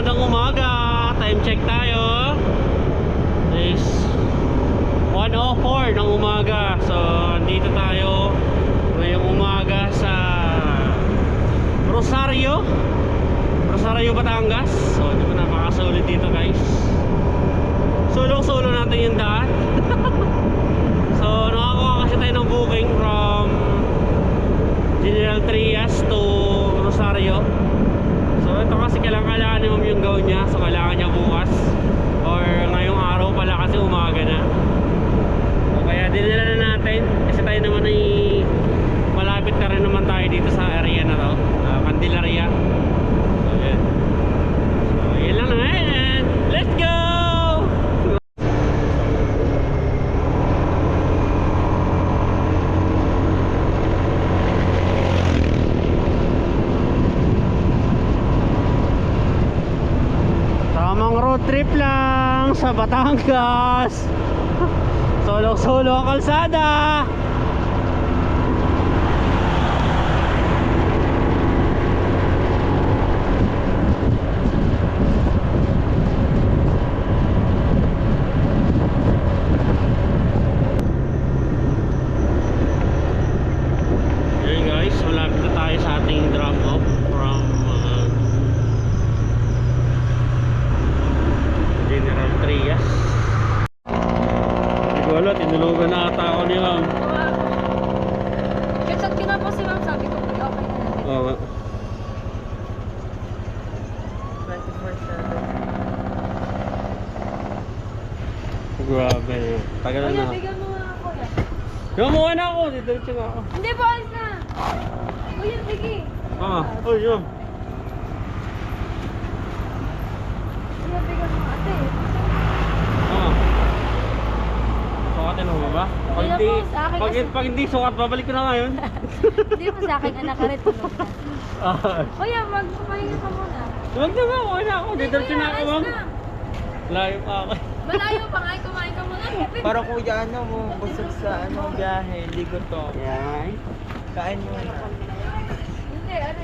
magandang umaga. Time check tayo. Is 1:04 ng umaga. So, andito tayo ngayong umaga sa Rosario, Batangas. So, hindi ko na makasulit dito, guys. Sulong-sulo natin yung daan. So, nakakuha kasi tayo ng booking from General Trias to Rosario. So ito kasi kailangan ni Ma'am yung gawin niya. So kailangan niya bukas or ngayong araw pala kasi umaga na. So kaya dinala na natin. Kasi tayo naman ay malapit na rin naman tayo dito sa area na to, Candelaria. So yan. So yun lang na. And let's go! Road trip lang sa Batangas. Solo-solo ang kalsada. Ayun guys, malapit na tayo sa ating drop off from General Trias. Hindi ko alam, tinulugan na ata ako ni Ma'am. Chat ko na po si Ma'am, sabi ko okay na natin. Oo. 24/7. Grabe. Tagal Kuya, na. bigyan mo nga ako yan. Namuha na ako, didiretso na ako. Hindi po, alis na. Kuya, sige. Oh yun. Kuya, bigyan mo ate. Sukatin mo ba? Pag Hindi hindi, po, sa akin kasi- pag hindi sukat, babalik ko na ngayon. Hindi po sa akin, anak ka rin, tulog na. Kuya, magpapahinga ka muna. Huwag na ba, okay na ako. Didiretso na ako, Kuya, Ma'am. alis na. Layo pa ako. Malayo pa nga, kumain ka muna. Para kuya mo, busog sa biyahe, hindi ko to. Yan. Kain mo na. Hindi, ano